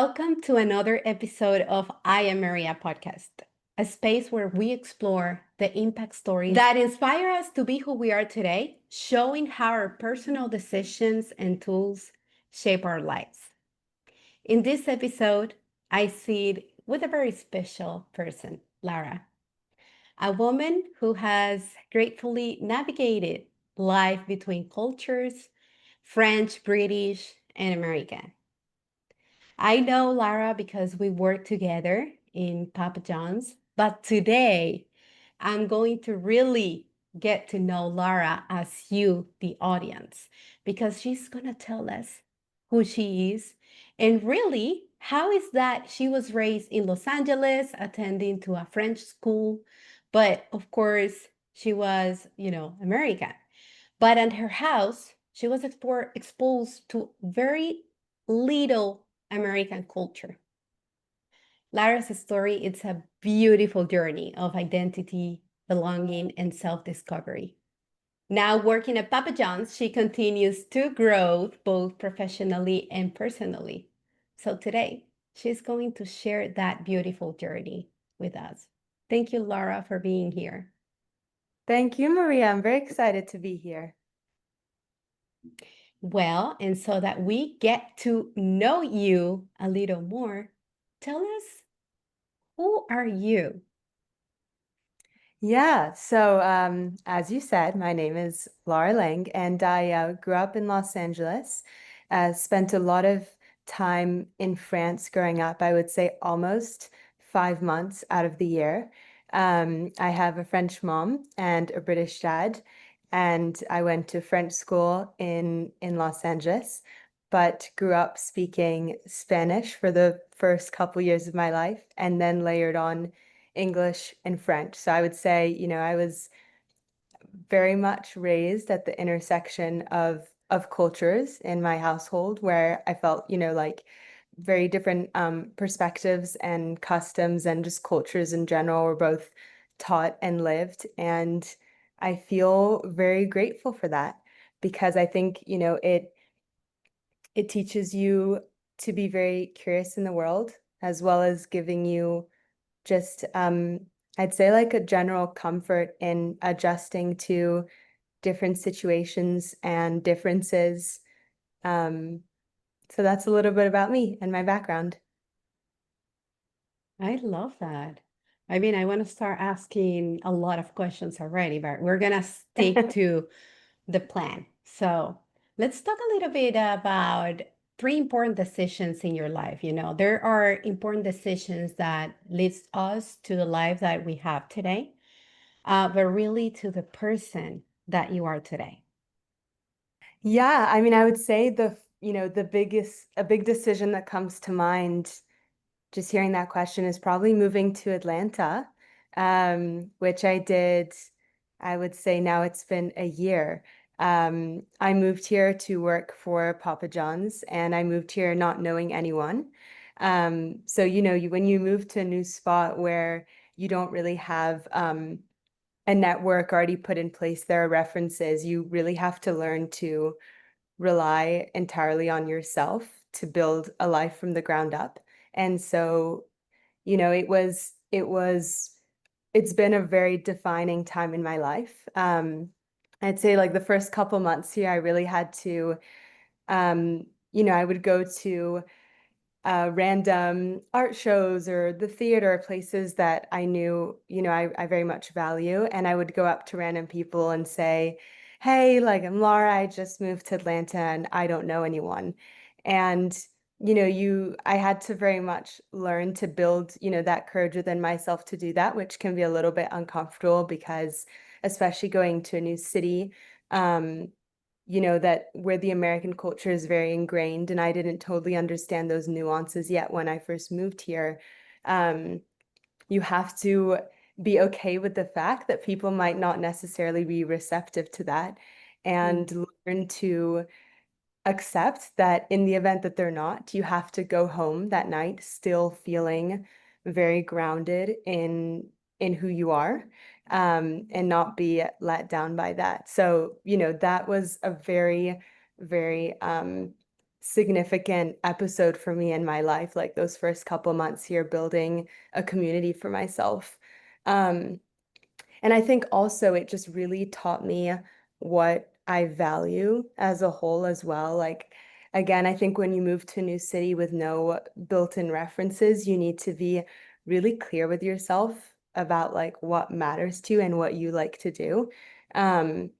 Welcome to another episode of I Am Maria podcast, a space where we explore the impact stories that inspire us to be who we are today, showing how our personal decisions and tools shape our lives. In this episode, I sit with a very special person, Lara, a woman who has gratefully navigated life between cultures, French, British, and American. I know Lara because we work together in Papa John's, but today I'm going to really get to know Lara as you, the audience, because she's going to tell us who she is and really how is that she was raised in Los Angeles, attending to a French school, but of course she was, American. But at her house, she was exposed to very little American culture. Lara's story is a beautiful journey of identity, belonging, and self-discovery. Now working at Papa John's, she continues to grow both professionally and personally. So today, she's going to share that beautiful journey with us. Thank you, Lara, for being here. Thank you, Maria. I'm very excited to be here. Well, and so that we get to know you a little more, tell us, who are you? Yeah, so as you said, my name is Lara Laing, and I grew up in Los Angeles, spent a lot of time in France growing up, I would say almost 5 months out of the year. I have a French mom and a British dad, and I went to French school in Los Angeles, but grew up speaking Spanish for the first couple years of my life, and then layered on English and French. So I would say, I was very much raised at the intersection of cultures in my household where I felt, like very different perspectives and customs and just cultures in general were both taught and lived. And I feel very grateful for that because I think, it teaches you to be very curious in the world as well as giving you just I'd say like a general comfort in adjusting to different situations and differences. So that's a little bit about me and my background. I love that. I mean, I want to start asking a lot of questions already, but we're going to stick to the plan. So let's talk a little bit about three important decisions in your life. There are important decisions that leads us to the life that we have today, but really to the person that you are today. Yeah, I mean, I would say a big decision that comes to mind just hearing that question is probably moving to Atlanta, which I did, I would say now it's been a year. I moved here to work for Papa John's and I moved here not knowing anyone. So, when you move to a new spot where you don't really have a network already put in place, there are references, you really have to learn to rely entirely on yourself to build a life from the ground up. And so, it's been a very defining time in my life. I'd say like the first couple months here, I really had to, I would go to random art shows or the theater places that I knew, I very much value. And I would go up to random people and say, hey, like I'm Lara, I just moved to Atlanta and I don't know anyone. And, I had to very much learn to build, that courage within myself to do that, which can be a little bit uncomfortable because especially going to a new city, um, that where the American culture is very ingrained, and I didn't totally understand those nuances yet when I first moved here. Um, you have to be okay with the fact that people might not necessarily be receptive to that Mm. and learn to accept that in the event that they're not, you have to go home that night still feeling very grounded in who you are, and not be let down by that. So, that was a very, very significant episode for me in my life, like those first couple months here building a community for myself. Um, and I think also it just really taught me what I value as a whole as well. Like, again, I think when you move to a new city with no built-in references, you need to be really clear with yourself about like what matters to you and what you like to do. Um,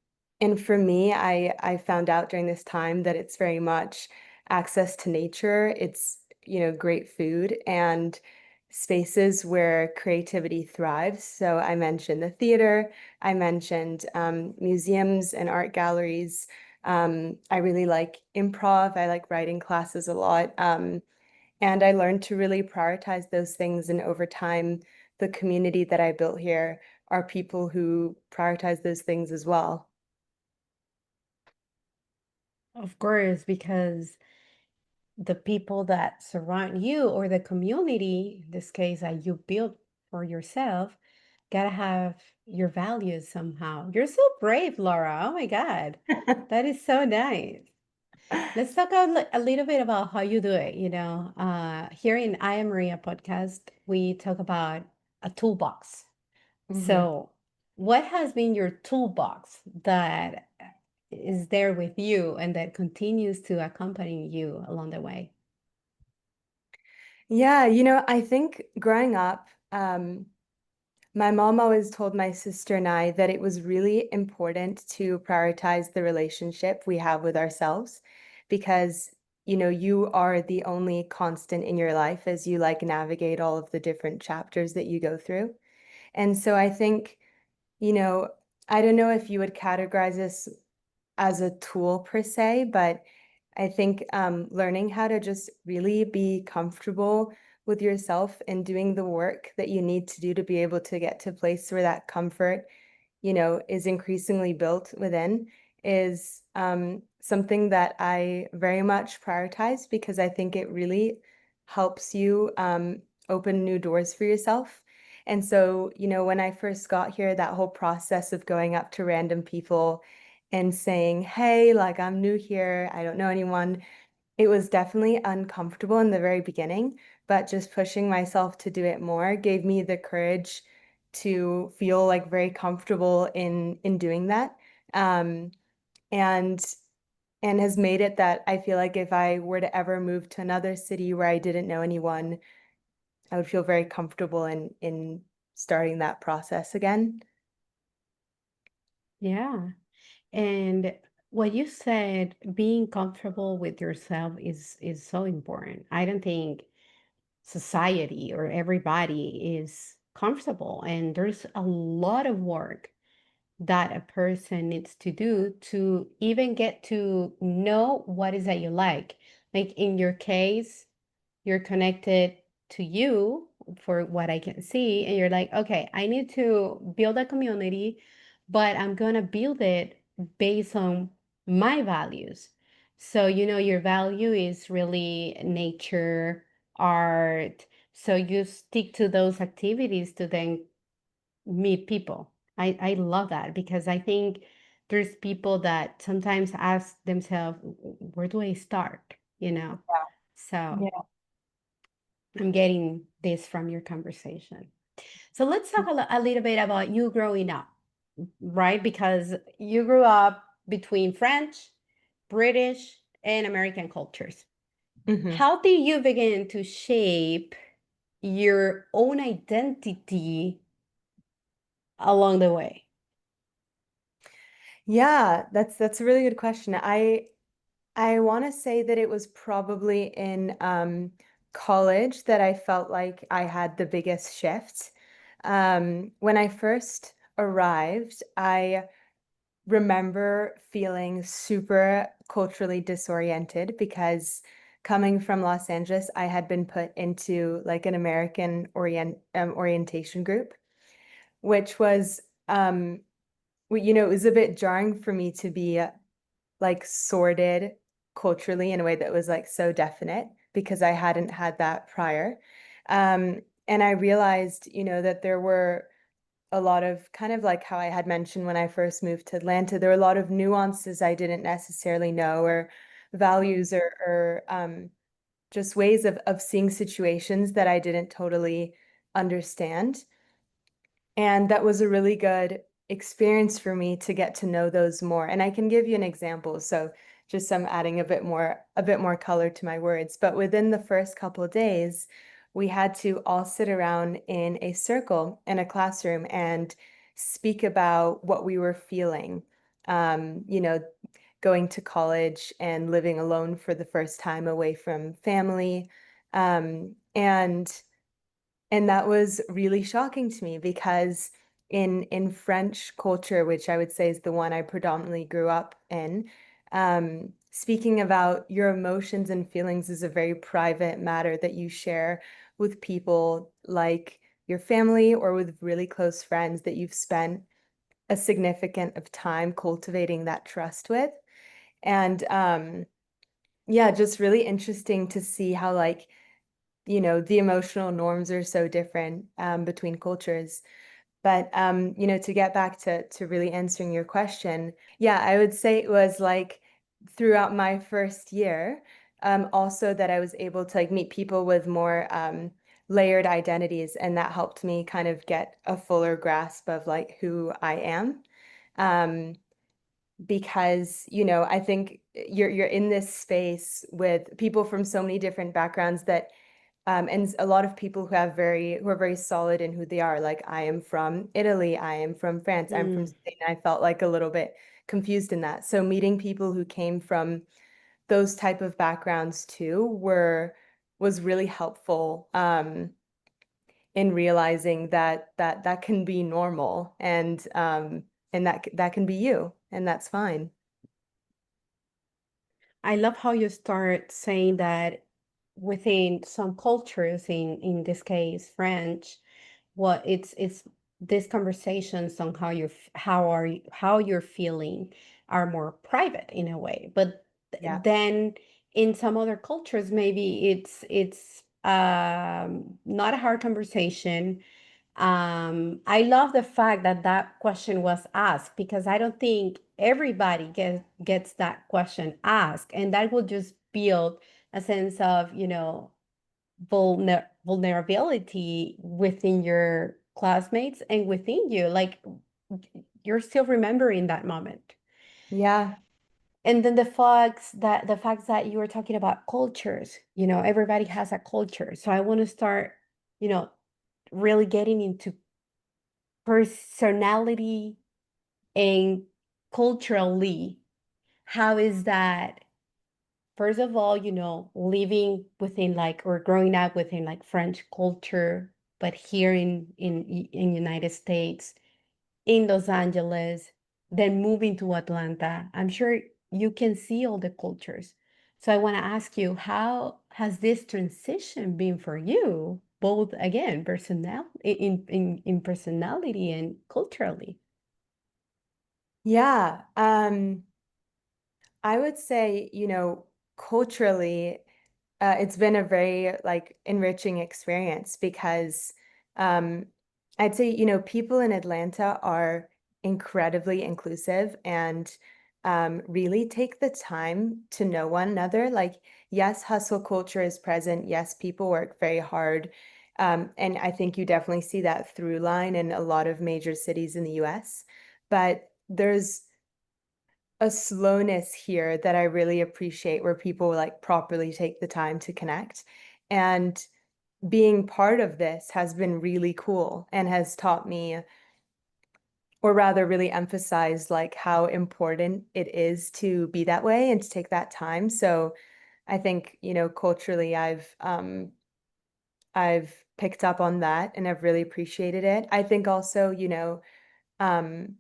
and for me, I found out during this time that it's very much access to nature. It's, great food and spaces where creativity thrives. So I mentioned the theater, I mentioned museums and art galleries. I really like improv, I like writing classes a lot. And I learned to really prioritize those things. And over time, the community that I built here are people who prioritize those things as well. Of course, because the people that surround you or the community, in this case that you build for yourself, gotta have your values somehow. You're so brave, Laura. Oh my God. That is so nice. Let's talk a little bit about how you do it. Here in I Am Maria podcast, we talk about a toolbox. Mhm. So, what has been your toolbox that is there with you and that continues to accompany you along the way? Yeah, I think growing up, my mom always told my sister and I that it was really important to prioritize the relationship we have with ourselves because, you are the only constant in your life as you like navigate all of the different chapters that you go through. And so I think, you know, I don't know if you would categorize this as a tool per se, but I think learning how to just really be comfortable with yourself and doing the work that you need to do to be able to get to a place where that comfort, is increasingly built within is something that I very much prioritize because I think it really helps you open new doors for yourself. And so, when I first got here, that whole process of going up to random people and saying, hey, like I'm new here, I don't know anyone, it was definitely uncomfortable in the very beginning, but just pushing myself to do it more gave me the courage to feel like very comfortable in doing that. Um, and and has made it that I feel like if I were to ever move to another city where I didn't know anyone, I would feel very comfortable in starting that process again. Yeah. And what you said, being comfortable with yourself is so important. I don't think society or everybody is comfortable, and there's a lot of work that a person needs to do to even get to know what is that you like. Like in your case, you're connected to you for what I can see, and you're like, okay, I need to build a community, but I'm gonna build it based on my values. So, your value is really nature, art. So you stick to those activities to then meet people. I love that because I think there's people that sometimes ask themselves, where do I start? So Yeah. I'm getting this from your conversation. So let's talk a little bit about you growing up, right? Because you grew up between French, British, and American cultures. Hmm. How did you begin to shape your own identity along the way? Yeah, that's a really good question. I want to say that it was probably in college that I felt like I had the biggest shift. When I first arrived, I remember feeling super culturally disoriented because coming from Los Angeles, I had been put into like an American orientation group, which was, it was a bit jarring for me to be like sorted culturally in a way that was like so definite because I hadn't had that prior. And I realized, that there were a lot of kind of like how I had mentioned when I first moved to Atlanta, there were a lot of nuances I didn't necessarily know or values or just ways of seeing situations that I didn't totally understand. And that was a really good experience for me to get to know those more. And I can give you an example. So just I'm adding a bit more color to my words. But within the first couple of days, we had to all sit around in a circle in a classroom and speak about what we were feeling. You know, going to college and living alone for the first time away from family. And that was really shocking to me because in French culture, which I would say is the one I predominantly grew up in, speaking about your emotions and feelings is a very private matter that you share with people like your family or with really close friends that you've spent a significant of time cultivating that trust with. And yeah, just really interesting to see how like the emotional norms are so different between cultures. But to get back to really answering your question, yeah, I would say it was like throughout my first year, also that I was able to like meet people with more layered identities, and that helped me kind of get a fuller grasp of like who I am. Um, because I think you're in this space with people from so many different backgrounds that and a lot of people who are very solid in who they are. Like I am from Italy, I am from France, I'm from Mm. Spain. I felt like a little bit confused in that. So meeting people who came from those type of backgrounds too was really helpful in realizing that can be normal and that can be you, and that's fine. I love how you start saying that within some cultures, in this case French, what it's these conversations on how you're feeling are more private in a way, but Yeah. then in some other cultures maybe it's not a hard conversation. I love the fact that that question was asked because I don't think everybody gets that question asked, and that will just build a sense of, vulnerability within your classmates and within you. Like you're still remembering that moment. Yeah. And then the facts that you were talking about cultures, everybody has a culture. So I want to start, you know, really getting into personality and culturally. How is that? First of all, living within like or growing up within like French culture, but here in United States, in Los Angeles, then moving to Atlanta. I'm sure you can see all the cultures. So I want to ask you, how has this transition been for you, both again, in personality and culturally? Yeah. I would say, culturally, it's been a very like enriching experience because um, I'd say, people in Atlanta are incredibly inclusive and really take the time to know one another. Like, yes, hustle culture is present. Yes, people work very hard. And I think you definitely see that through line in a lot of major cities in the US. But there's a slowness here that I really appreciate where people like properly take the time to connect. And being part of this has been really cool and has taught me, or rather really emphasized like how important it is to be that way and to take that time. So I think, culturally I've picked up on that and I've really appreciated it. I think also, um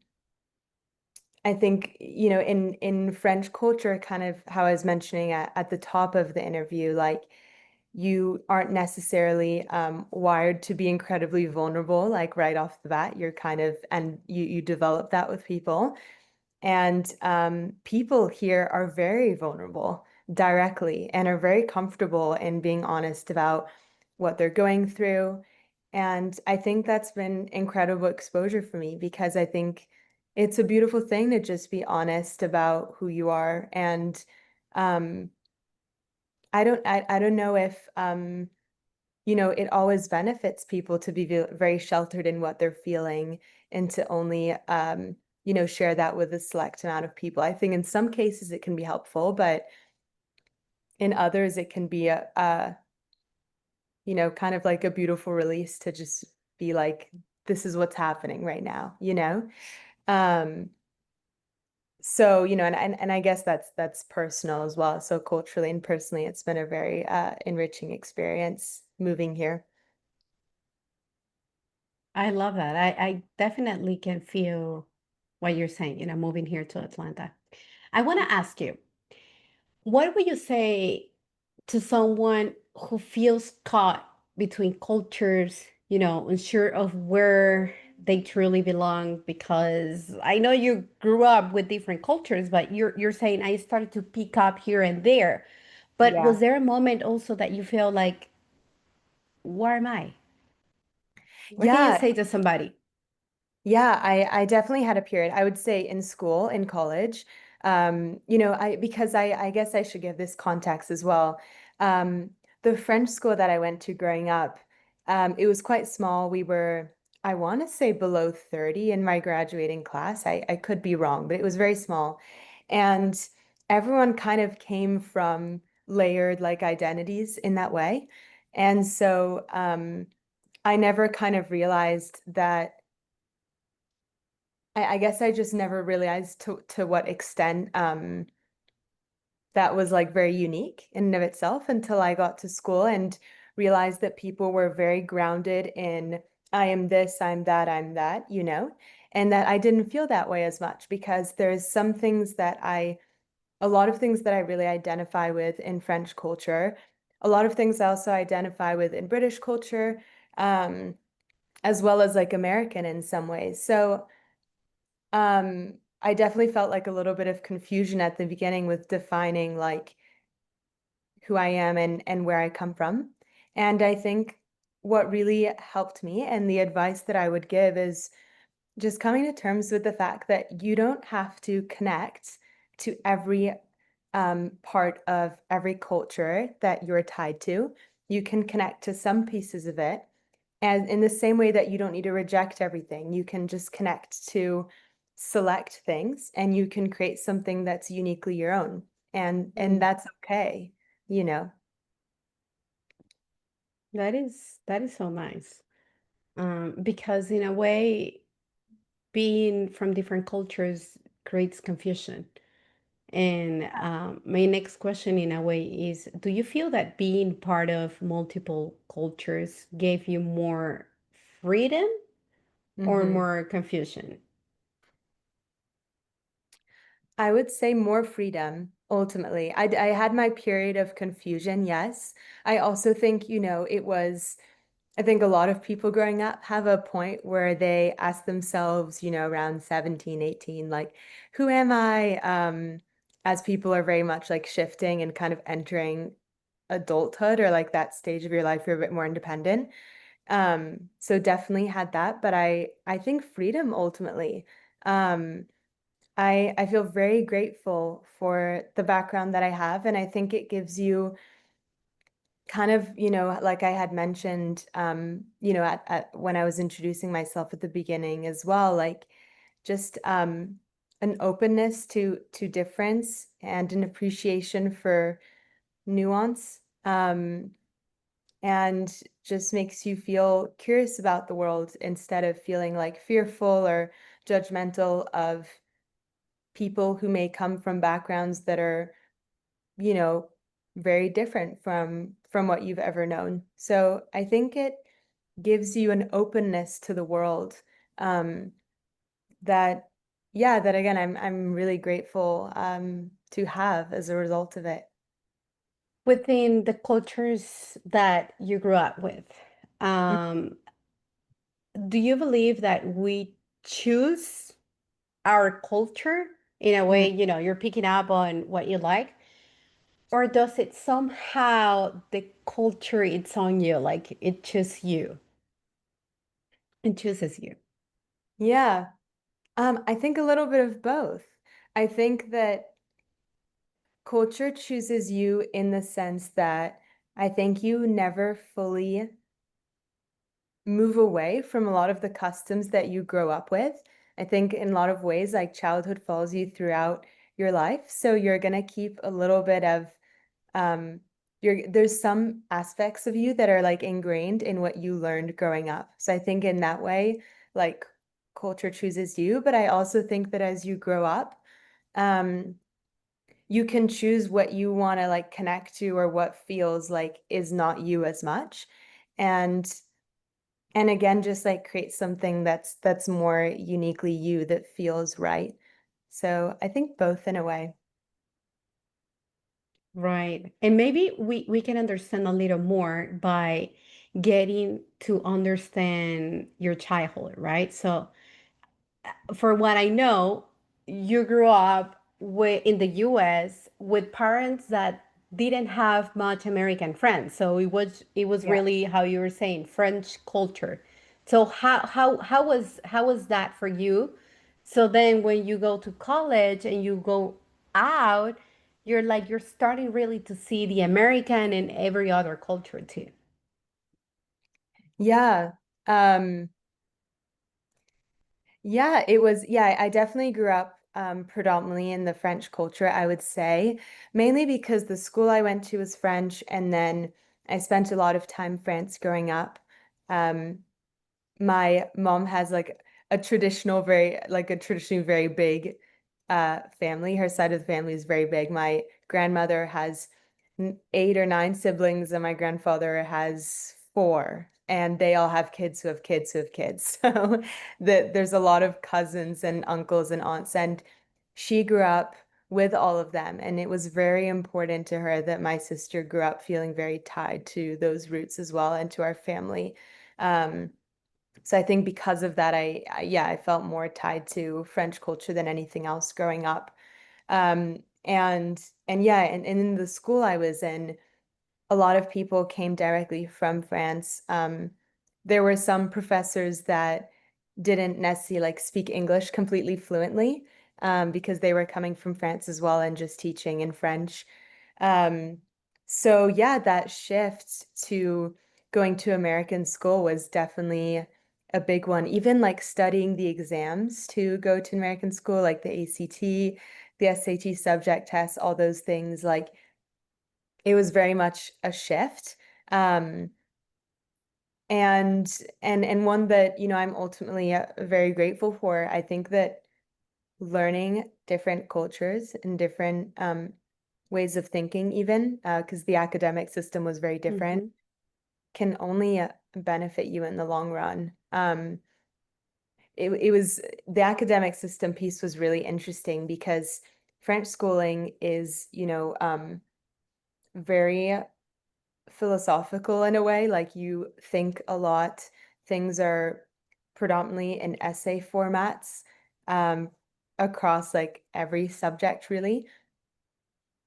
I think, in French culture, kind of how I was mentioning at the top of the interview, like you aren't necessarily wired to be incredibly vulnerable, like right off the bat. You're kind of, and you develop that with people. And people here are very vulnerable directly and are very comfortable in being honest about what they're going through. And I think that's been incredible exposure for me because I think it's a beautiful thing to just be honest about who you are. And Um, I don't know if it always benefits people to be very sheltered in what they're feeling and to only share that with a select amount of people. I think in some cases it can be helpful, but in others it can be kind of like a beautiful release to just be like, this is what's happening right now. Um, so, and I guess that's personal as well. So culturally and personally, it's been a very enriching experience moving here. I love that. I definitely can feel what you're saying, moving here to Atlanta. I want to ask you, what would you say to someone who feels caught between cultures, unsure of where they truly belong? Because I know you grew up with different cultures, but you're saying I started to pick up here and there. But was Yeah. there a moment also that you feel like, where am I? What can you Yeah, say to somebody? Yeah, I definitely had a period. I would say in school, in college, because I guess I should give this context as well. Um, the French school that I went to growing up, it was quite small. We were, I want to say below 30 in my graduating class. I could be wrong, but it was very small. And everyone kind of came from layered like identities in that way. And so I never kind of realized that I guess I just never realized to what extent that was like very unique in and of itself until I got to school and realized that people were very grounded in I am this, I'm that, I'm that, and that I didn't feel that way as much because there's some things a lot of things that I really identify with in French culture, a lot of things I also identify with in British culture, um, as well as like American in some ways. So I definitely felt like a little bit of confusion at the beginning with defining like who I am and where I come from. And I think what really helped me and the advice that I would give is just coming to terms with the fact that you don't have to connect to every part of every culture that you're tied to. You can connect to some pieces of it. And in the same way that you don't need to reject everything, you can just connect to select things and you can create something that's uniquely your own. And Mm, that's okay. that is so nice. Because in a way, being from different cultures creates confusion. And my next question, in a way, is do you feel that being part of multiple cultures gave you more freedom or hmm more confusion? I would say more freedom ultimately. I had my period of confusion, yes. I also think, I think a lot of people growing up have a point where they ask themselves, around 17, 18, like, who am I? As people are very much like shifting and kind of entering adulthood or like that stage of your life, you're a bit more independent. So definitely had that, but I think freedom ultimately. Um, I feel very grateful for the background that I have, and I think it gives you kind of, like I had mentioned, at when I was introducing myself at the beginning as well, like just an openness to difference and an appreciation for nuance, and just makes you feel curious about the world instead of feeling like fearful or judgmental of people who may come from backgrounds that are you know, very different from what you've ever known. So I think it gives you an openness to the world um, that, yeah, that again, I'm really grateful to have as a result of it. Within the cultures that you grew up with, Mm, um, do you believe that we choose our culture in a mm. way, you're picking up on what you like? Or does it somehow the culture it's on you, like it chooses you? It chooses you. Yeah, I think a little bit of both. I think that culture chooses you in the sense that I think you never fully move away from a lot of the customs that you grow up with. I think in a lot of ways, like childhood follows you throughout your life. So you're gonna keep a little bit of there's some aspects of you that are like ingrained in what you learned growing up. So I think in that way, like culture chooses you, but I also think that as you grow up, um, you can choose what you want to like connect to or what feels like is not you as much. And and again, just like create something that's more uniquely you that feels right. So I think both in a way. Right. And maybe we can understand a little more by getting to understand your childhood, right? So for what I know, you grew up in the US with parents that didn't have much American friends. So it was Yeah. really how you were saying French culture. So how was that for you? So then when you go to college and you go out, you're starting really to see the American and every other culture too. Yeah. Um, Yeah, I definitely grew up predominantly in the French culture, I would say, mainly because the school I went to was French, and then I spent a lot of time France growing up. Um, my mom has like a traditionally very big family. Her side of the family is very big. My grandmother has 8 or 9 siblings, and my grandfather has 4. And they all have kids who have kids who have kids. So there's a lot of cousins and uncles and aunts. And she grew up with all of them. And it was very important to her that my sister grew up feeling very tied to those roots as well and to our family. Um, so I think because of that, yeah, I felt more tied to French culture than anything else growing up. And yeah, and in the school I was in, a lot of people came directly from France. There were some professors that didn't necessarily like speak English completely fluently, because they were coming from France as well and just teaching in French. Um, so yeah, that shift to going to American school was definitely a big one. Even like studying the exams to go to American school, like the ACT, the SAT subject tests, all those things, like it was very much a shift. Um, and one that, I'm ultimately very grateful for. I think that learning different cultures and different ways of thinking, even because the academic system was very different, Hmm. can only benefit you in the long run. It was the academic system piece was really interesting because French schooling is, very philosophical in a way. Like you think a lot. Things are predominantly in essay formats um, across like every subject, really.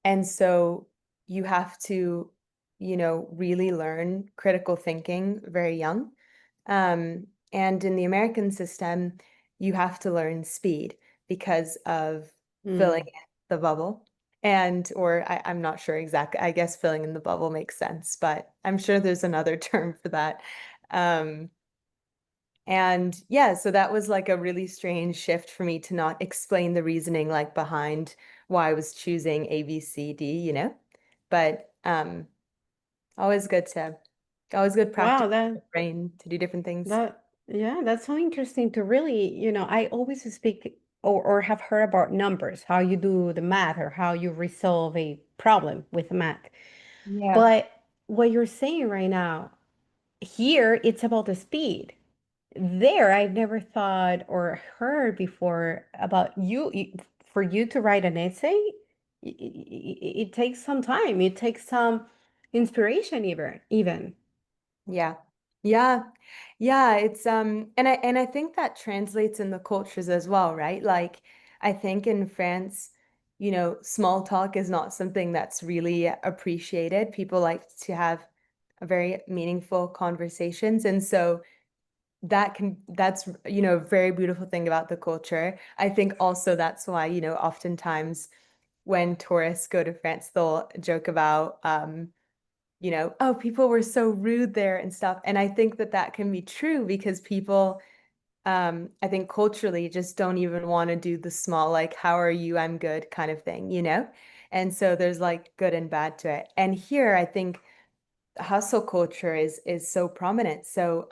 And so you have to, really learn critical thinking very young. And in the American system, you have to learn speed because of filling Mm. in the bubble. Or I'm not sure exactly. I guess filling in the bubble makes sense, but I'm sure there's another term for that. Um, and yeah, so that was like a really strange shift for me to not explain the reasoning like behind why I was choosing A, B, C, D, But always good practice Wow, for the brain to do different things. yeah, that's so interesting to really, I always speak or have heard about numbers, how you do the math or how you resolve a problem with math. Yeah. But what you're saying right now, here it's about the speed. There, I've never thought or heard before about for you to write an essay, it takes some time. It takes some inspiration even. Yeah. Yeah. Yeah, it's and I think that translates in the cultures as well, right? Like I think in France, small talk is not something that's really appreciated. People like to have a very meaningful conversations. And so that's, a very beautiful thing about the culture. I think also that's why, oftentimes when tourists go to France, they'll joke about, oh, people were so rude there and stuff. And I think that that can be true because people, I think culturally just don't even want to do the small, like, how are you? I'm good kind of thing. And so there's like good and bad to it. And here, I think hustle culture is so prominent. So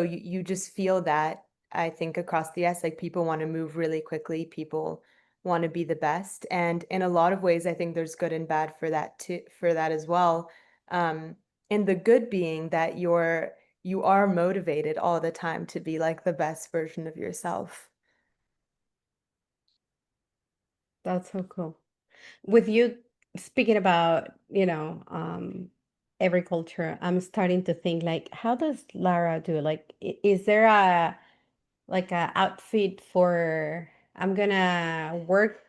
you just feel that, I think, across the US, like people want to move really quickly, people want to be the best. And in a lot of ways, I think there's good and bad for that too, for that as well. Um, and the good being that you are motivated all the time to be like the best version of yourself. That's so cool. With you speaking about, every culture, I'm starting to think like, how does Lara do? Like, is there a outfit for I'm gonna work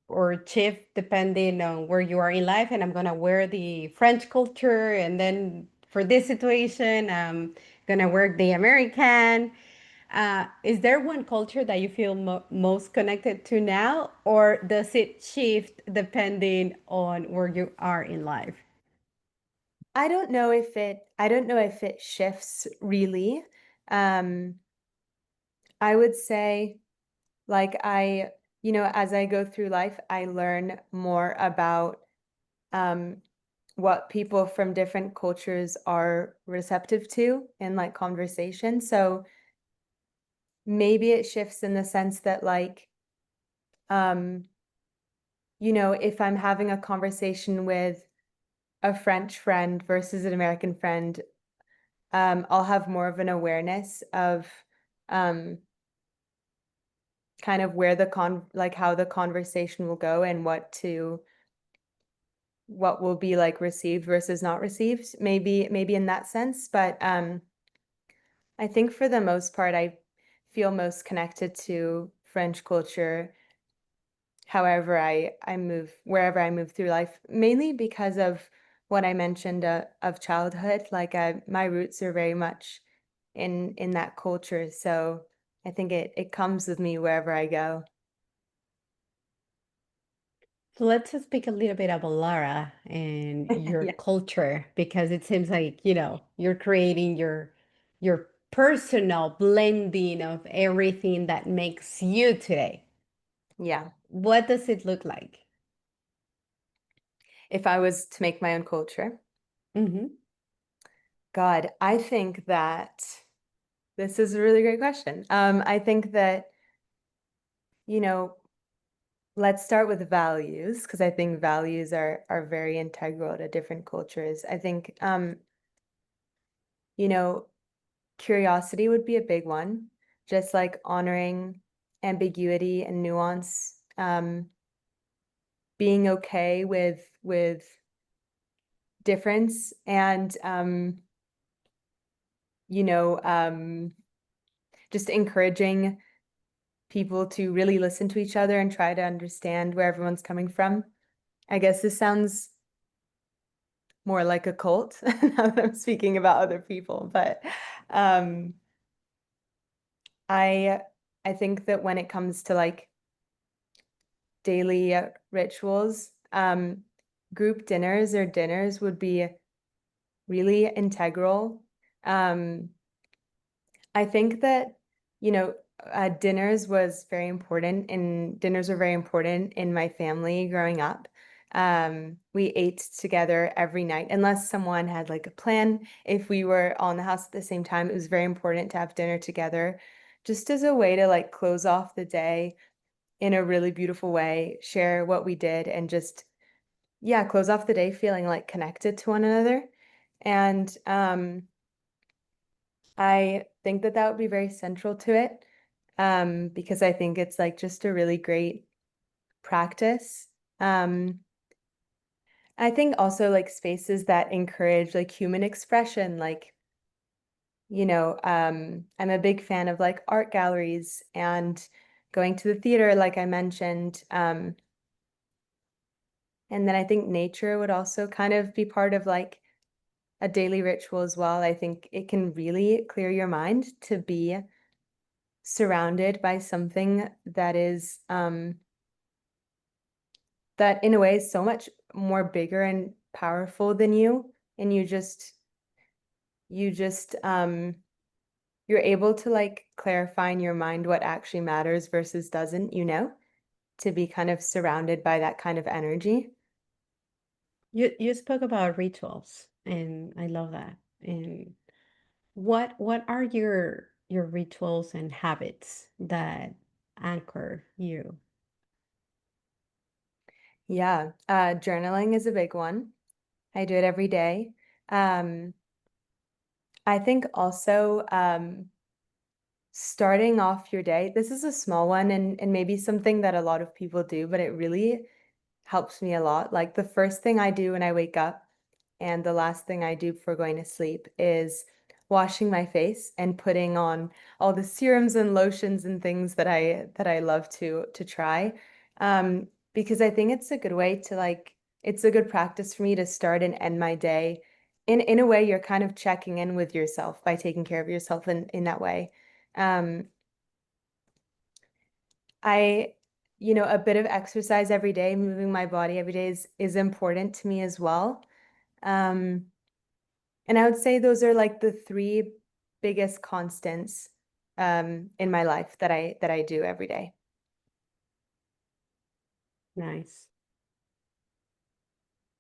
or shift depending on where you are in life, and I'm gonna wear the French culture, and then for this situation, I'm gonna work the American. Is there one culture that you feel most connected to now, or does it shift depending on where you are in life? I don't know if it shifts really. Um, I would say like as I go through life, I learn more about um, what people from different cultures are receptive to in like conversation. So maybe it shifts in the sense that um, if I'm having a conversation with a French friend versus an American friend, I'll have more of an awareness of um, kind of where like how the conversation will go and what will be like received versus not received, maybe in that sense. But I think for the most part, I feel most connected to French culture, however I move, wherever I move through life, mainly because of what I mentioned of childhood. Like my roots are very much in that culture, so I think it comes with me wherever I go. So let's just speak a little bit about Lara and your Yeah, culture, because it seems like, you're creating your personal blending of everything that makes you today. yeah. What does it look like? If I was to make my own culture, Hmm. God, I think that this is a really great question. I think that, you know, let's start with values because I think values are very integral to different cultures. I think you know, curiosity would be a big one, just like honoring ambiguity and nuance, being okay with difference and you know, just encouraging people to really listen to each other and try to understand where everyone's coming from. I guess this sounds more like a cult now that I'm speaking about other people, but um, I I think that when it comes to like daily rituals, group dinners or dinners would be really integral. Um, I think that, you know, dinners were very important in my family growing up. We ate together every night, unless someone had like a plan. If we were all in the house at the same time, it was very important to have dinner together, just as a way to like close off the day in a really beautiful way, share what we did, and just, yeah, close off the day feeling like connected to one another. And I think that that would be very central to it, because I think it's like just a really great practice. Um, I think also like spaces that encourage like human expression, like, I'm a big fan of like art galleries and going to the theater, like I mentioned. And then I think nature would also kind of be part of like a daily ritual as well. I think it can really clear your mind to be surrounded by something that is that in a way is so much more bigger and powerful than you, and you just you're able to like clarify in your mind what actually matters versus doesn't, to be kind of surrounded by that kind of energy. You spoke about rituals, and I love that. And what are your rituals and habits that anchor you? Yeah, journaling is a big one. I do it every day. Um, I think also starting off your day, this is a small one and maybe something that a lot of people do, but it really helps me a lot. Like the first thing I do when I wake up and the last thing I do before going to sleep is washing my face and putting on all the serums and lotions and things that I love to try. Because I think it's a good way to like it's a good practice for me to start and end my day. In a way, you're kind of checking in with yourself by taking care of yourself in that way. Um, I, a bit of exercise every day, moving my body every day is important to me as well. Um, and I would say those are like the three biggest constants in my life that I do every day. Nice.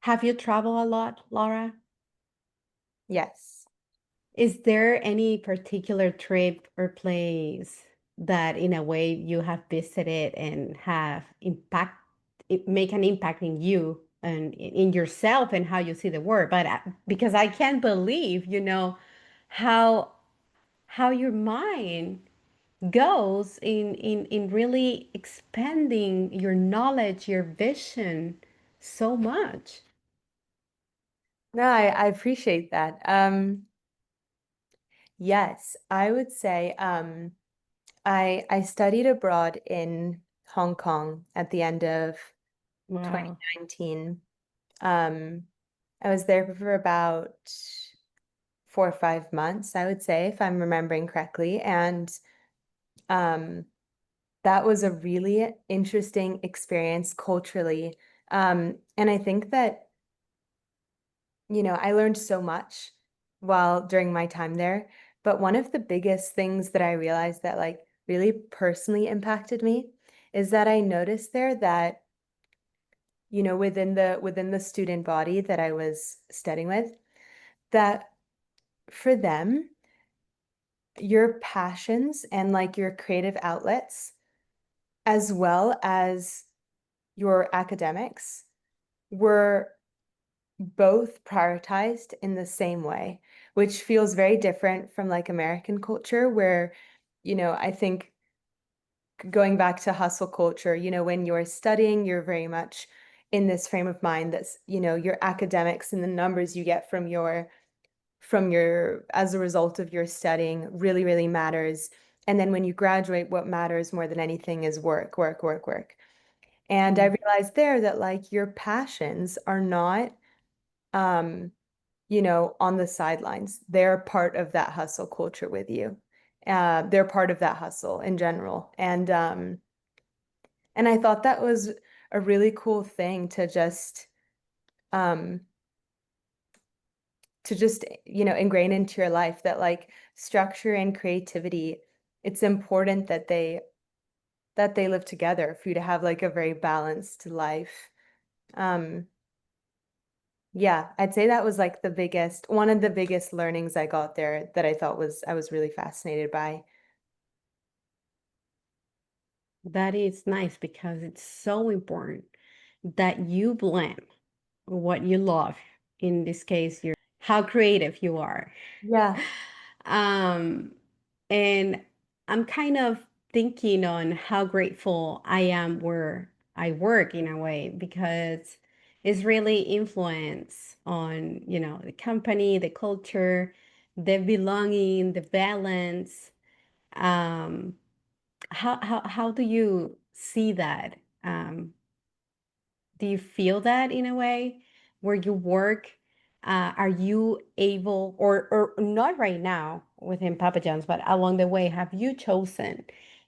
Have you traveled a lot, Laura? Yes. Is there any particular trip or place that in a way you have visited and have make an impact in you and in yourself and how you see the world? But because I can't believe, how how your mind goes in really expanding your knowledge, your vision so much. No, I appreciate that. Yes, I would say I studied abroad in Hong Kong at the end of Wow. 2019. Um, I was there for about 4 or 5 months, I would say, if I'm remembering correctly. And um, that was a really interesting experience culturally. And I think that, I learned so much while during my time there. But one of the biggest things that I realized that like really personally impacted me is that I noticed there that, within the student body that I was studying with, that for them, your passions and like your creative outlets, as well as your academics, were both prioritized in the same way, which feels very different from like American culture, where, I think going back to hustle culture, when you're studying, you're very much in this frame of mind that's, your academics and the numbers you get from your as a result of your studying really, really matters. And then when you graduate, what matters more than anything is work, work, work, work. And I Mm. realized there that like your passions are not um, on the sidelines. They're part of that hustle culture with you. They're part of that hustle in general. And I thought that was a really cool thing um to just, ingrain into your life that like structure and creativity, it's important that they live together for you to have like a very balanced life. Um, yeah, I'd say that was like one of the biggest learnings I got there that I was really fascinated by. That is nice because it's so important that you blend what you love. In this case, how creative you are. Yeah. Um, and I'm kind of thinking on how grateful I am where I work in a way because it's really influence on, the company, the culture, the belonging, the balance. Um, how do you see that? Do you feel that in a way where you work? Are you able, or not right now within Papa John's, but along the way, have you chosen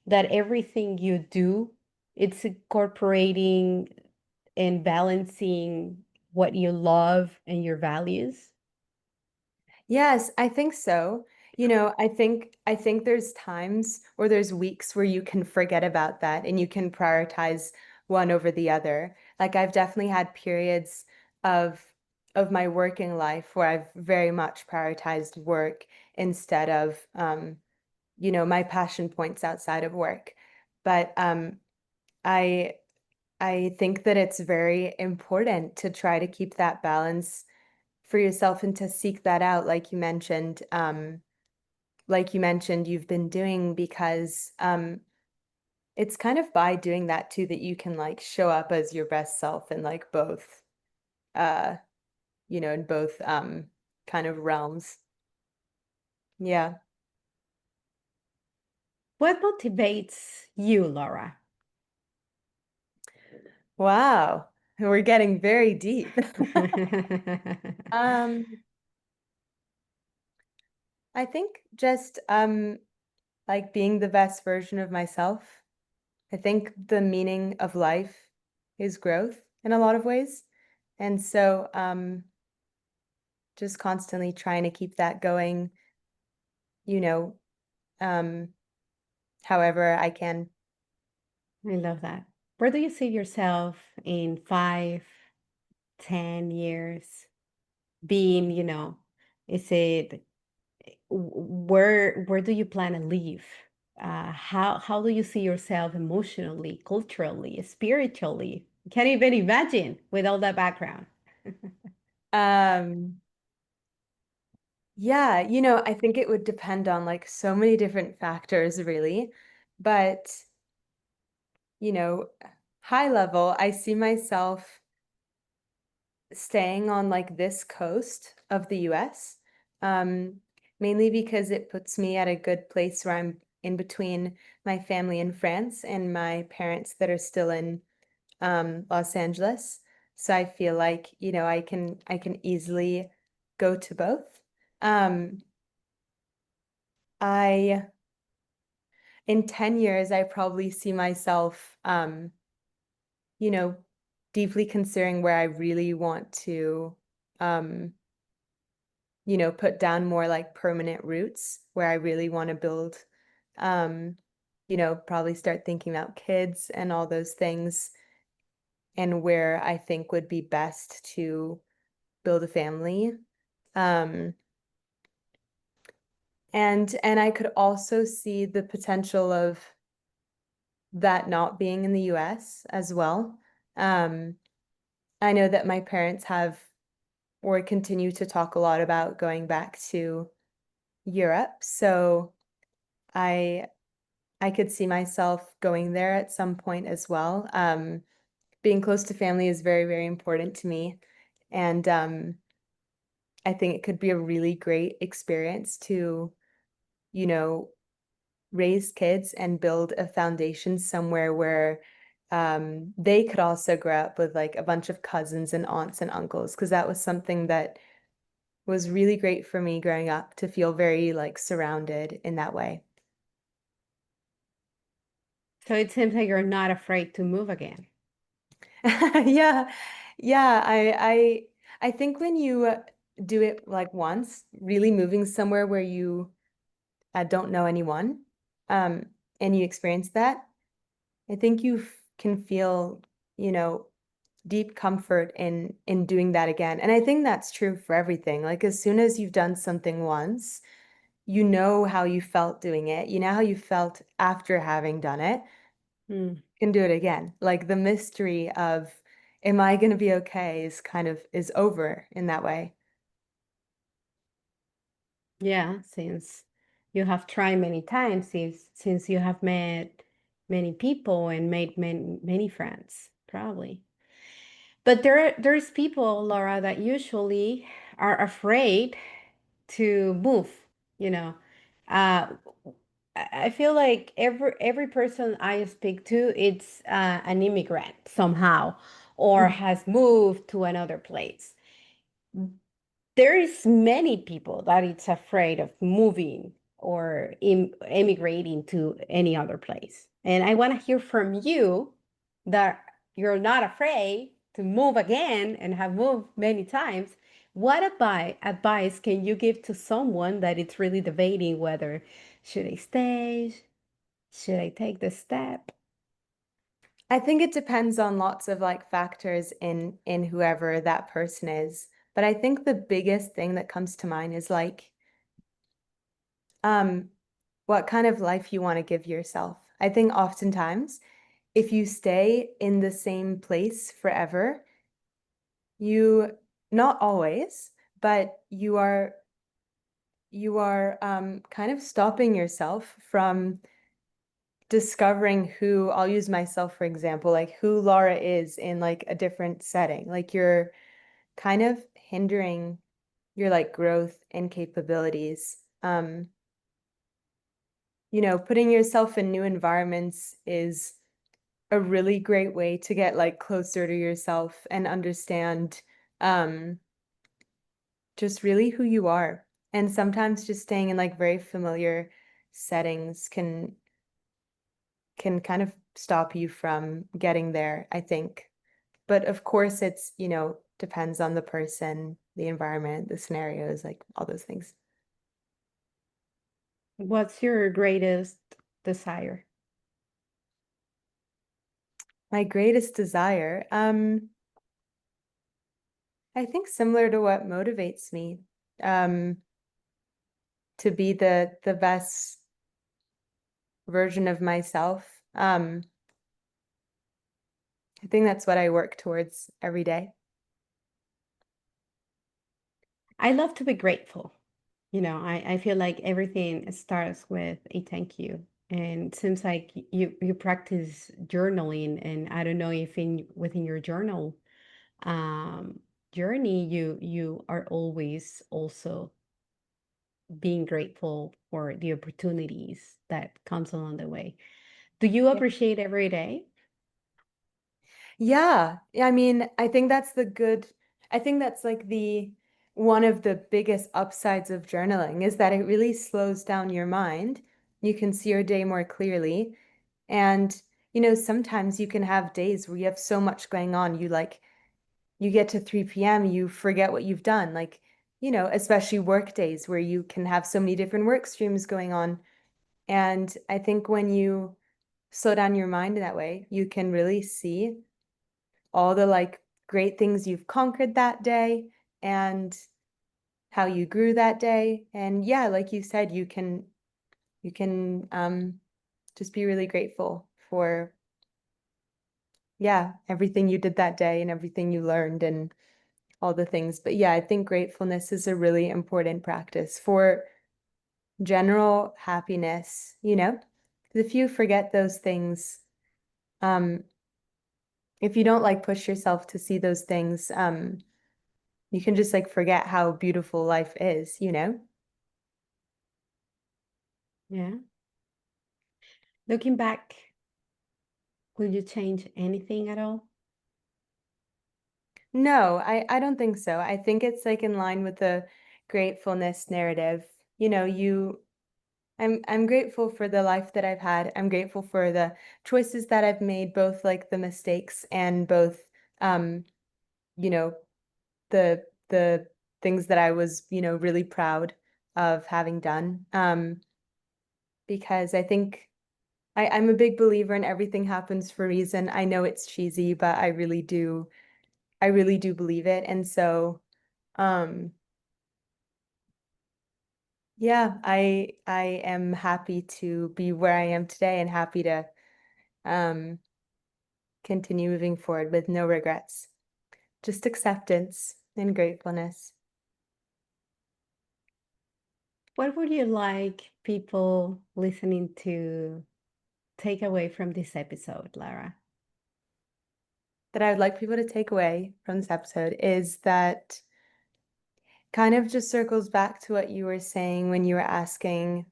that everything you do, it's incorporating in balancing what you love and your values? Yes, I think so. I think there's times or there's weeks where you can forget about that and you can prioritize one over the other. Like I've definitely had periods of of my working life where I've very much prioritized work instead of my passion points outside of work. But I I think that it's very important to try to keep that balance for yourself and to seek that out, like you mentioned, you've been doing because it's kind of by doing that too that you can like show up as your best self in like both, uh, in both kind of realms. Yeah. What motivates you, Laura? Wow. We're getting very deep. Um, I think just like being the best version of myself. I think the meaning of life is growth in a lot of ways. And so just constantly trying to keep that going, you know, um, however I can. I love that. Where do you see yourself in 5, 10 years being, is it where do you plan to live? How do you see yourself emotionally, culturally, spiritually? Can't even imagine with all that background. Um, yeah, I think it would depend on like so many different factors, really. But, you know, high level, I see myself staying on like this coast of the US, um, mainly because it puts me at a good place where I'm in between my family in France and my parents that are still in Los Angeles. So I feel like, I can easily go to both. Um, I in 10 years, I probably see myself, you know, deeply considering where I really want to um put down more like permanent roots where I really want to build, um, probably start thinking about kids and all those things and where I think would be best to build a family. Um, and I could also see the potential of that not being in the US as well. Um, I know that my parents have or continue to talk a lot about going back to Europe. So I I could see myself going there at some point as well. Being close to family is very, very important to me. And I think it could be a really great experience to, you know, raise kids and build a foundation somewhere where they could also grow up with like a bunch of cousins and aunts and uncles, because that was something that was really great for me growing up to feel very like surrounded in that way. So it seems like you're not afraid to move again. Yeah. Yeah, I think when you do it like once, really moving somewhere where you don't know anyone, um, and you experience that, I think can feel, you know, deep comfort in doing that again. And I think that's true for everything. Like as soon as you've done something once, you know how you felt doing it. You know how you felt after having done it. Hmm. Can do it again. Like the mystery of am I going to be okay is over in that way. Yeah, since you have tried many times, since you have met many people and made many friends, probably. But there's people, Laura, that usually are afraid to move, you know. Uh, I feel like every person I speak to, it's an immigrant somehow, or Mhm. has moved to another place. There is many people that it's afraid of moving or emigrating to any other place. And I want to hear from you that you're not afraid. move again and have moved many times, what advice can you give to someone that it's really debating whether should I stay, should I take the step? I think it depends on lots of like factors in whoever that person is. But I think the biggest thing that comes to mind is like um what kind of life you want to give yourself. I think oftentimes if you stay in the same place forever, you not always, but you are kind of stopping yourself from discovering who, I'll use myself for example, like who Lara is in like a different setting. Like you're kind of hindering your like growth and capabilities. Putting yourself in new environments is a really great way to get like closer to yourself and understand um just really who you are. And sometimes just staying in like very familiar settings can kind of stop you from getting there, I think. But of course, it's, depends on the person, the environment, the scenarios, like all those things. What's your greatest desire? My greatest desire, I think similar to what motivates me, um, to be the best version of myself. I think that's what I work towards every day. I love to be grateful. I feel like everything starts with a thank you. And it seems like you practice journaling, and I don't know if in within your journal um, journey you are always also being grateful for the opportunities that comes along the way. Do you Yeah. appreciate every day? Yeah. I mean, I think that's like the one of the biggest upsides of journaling is that it really slows down your mind. You can see your day more clearly. And, sometimes you can have days where you have so much going on. You get to 3 p.m., you forget what you've done. Like, especially work days where you can have so many different work streams going on. And I think when you slow down your mind in that way, you can really see all the like great things you've conquered that day and how you grew that day. And yeah, like you said, you can just be really grateful for yeah, everything you did that day and everything you learned and all the things. But yeah, I think gratefulness is a really important practice for general happiness, you know? 'Cause if you forget those things, um, if you don't like push yourself to see those things, you can just like forget how beautiful life is, you know? Yeah. Looking back, would you change anything at all? No, I don't think so. I think it's like in line with the gratefulness narrative. You know, I'm grateful for the life that I've had. I'm grateful for the choices that I've made, both like the mistakes and both um, you know, the things that I was, really proud of having done. Because I think I'm a big believer in everything happens for a reason. I know it's cheesy, but I really do believe it. And so um yeah, I am happy to be where I am today and happy to um continue moving forward with no regrets. Just acceptance and gratefulness. What would you like people listening to take away from this episode, Lara? That I would like people to take away from this episode is that kind of just circles back to what you were saying when you were asking,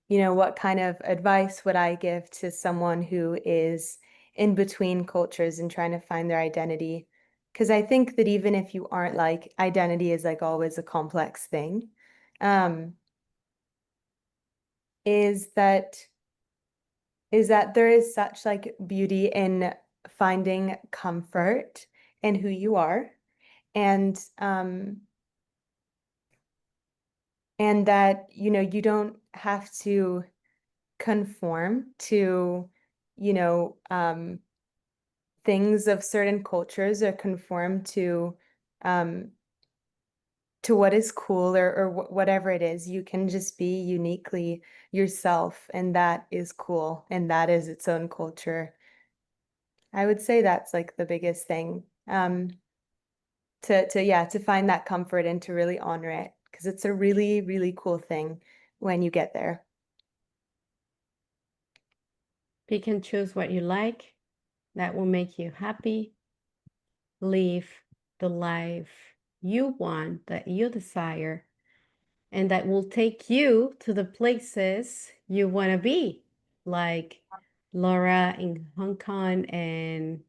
what kind of advice would I give to someone who is in between cultures and trying to find their identity? Because I think that even if you aren't like, identity is like always a complex thing, um, is that is that there is such like beauty in finding comfort in who you are, and that, you don't have to conform to, you know, things of certain cultures, or conform um, to what is cool, or whatever it is. You can just be uniquely yourself, and that is cool, and that is its own culture. I would say that's like the biggest thing. To find that comfort and to really honor it, because it's a really, really cool thing when you get there. Pick and choose what you like that will make you happy. Live the life you want, that you desire, and that will take you to the places you want to be, like Laura in Hong Kong. And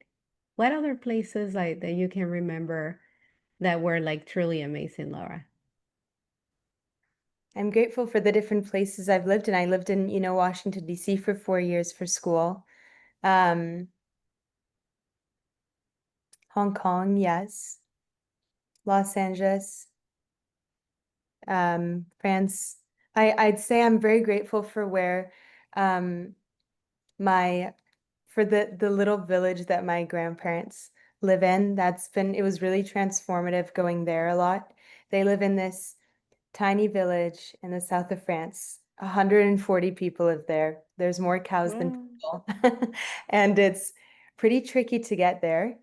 what other places like that you can remember that were like truly amazing, Laura? I'm grateful for the different places I've lived in. I lived in, Washington, D.C. for 4 years for school. Um, Hong Kong, yes. Los Angeles, France. I'd say I'm very grateful for where um, my for the little village that my grandparents live in. It was really transformative going there a lot. They live in this tiny village in the south of France. 140 people live there. There's more cows than Oh, people. And it's pretty tricky to get there,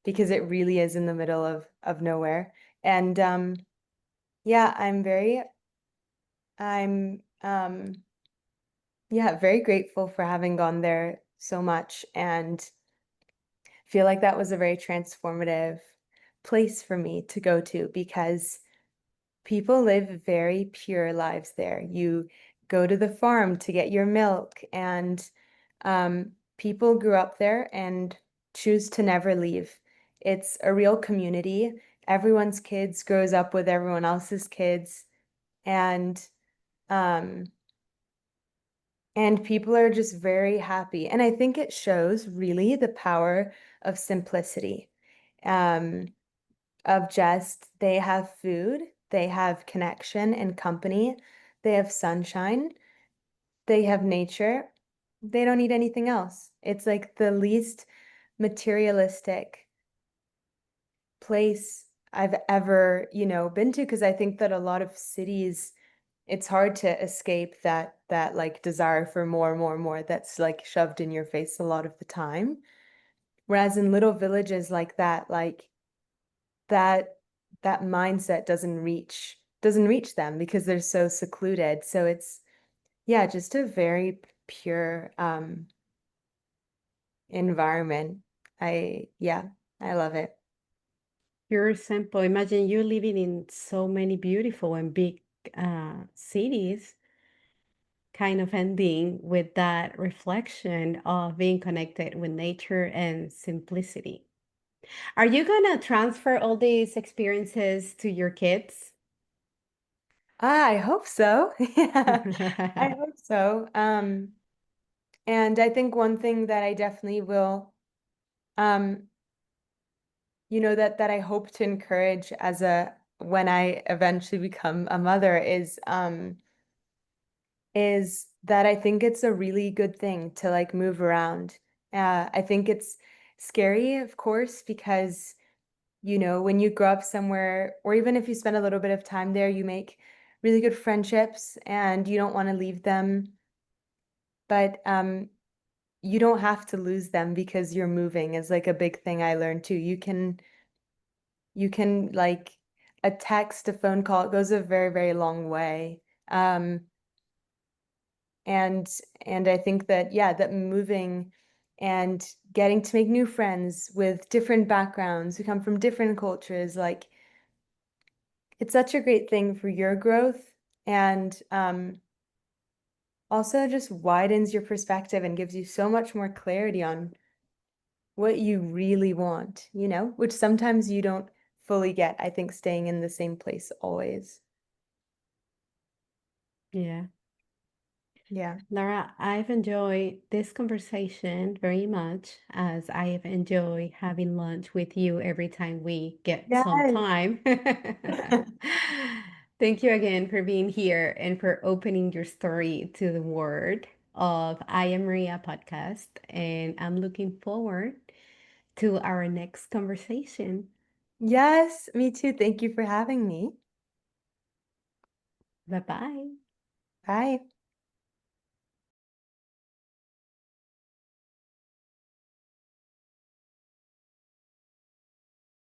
because it really is in the middle of nowhere. And yeah, I'm yeah, very grateful for having gone there so much, and feel like that was a very transformative place for me to go to, because people live very pure lives there. You go to the farm to get your milk, and people grew up there and choose to never leave. It's a real community. Everyone's kids grows up with everyone else's kids, and um, people are just very happy. And I think it shows really the power of simplicity. Um, of just, they have food, they have connection and company, they have sunshine, they have nature, they don't need anything else. It's like the least materialistic place I've ever, been to, because I think that a lot of cities, it's hard to escape that like desire for more, more, more that's like shoved in your face a lot of the time. Whereas in little villages like that, like that that mindset doesn't reach them, because they're so secluded. So it's, yeah, just a very pure environment. Yeah, I love it. pure simple. Imagine you living in so many beautiful and big cities, kind of ending with that reflection of being connected with nature and simplicity. Are you gonna transfer all these experiences to your kids? I hope so. Yeah, I hope so. And I think one thing that I definitely will, um, that I hope to encourage when I eventually become a mother, is that I think it's a really good thing to like move around. I think it's scary, of course, because, when you grow up somewhere, or even if you spend a little bit of time there, you make really good friendships and you don't want to leave them. But you don't have to lose them because you're moving, is like a big thing I learned too. You can like, a text, a phone call, it goes a very, very long way. And I think that, yeah, that moving and getting to make new friends with different backgrounds who come from different cultures, like, it's such a great thing for your growth, and also just widens your perspective and gives you so much more clarity on what you really want, which sometimes you don't fully get, I think, staying in the same place always. Yeah. Yeah. Lara, I've enjoyed this conversation very much as I have enjoyed having lunch with you every time we get some Yes. time. Thank you again for being here and for opening your story to the word of I Am Maria podcast. And I'm looking forward to our next conversation. Yes, me too. Thank you for having me. Bye bye. Bye.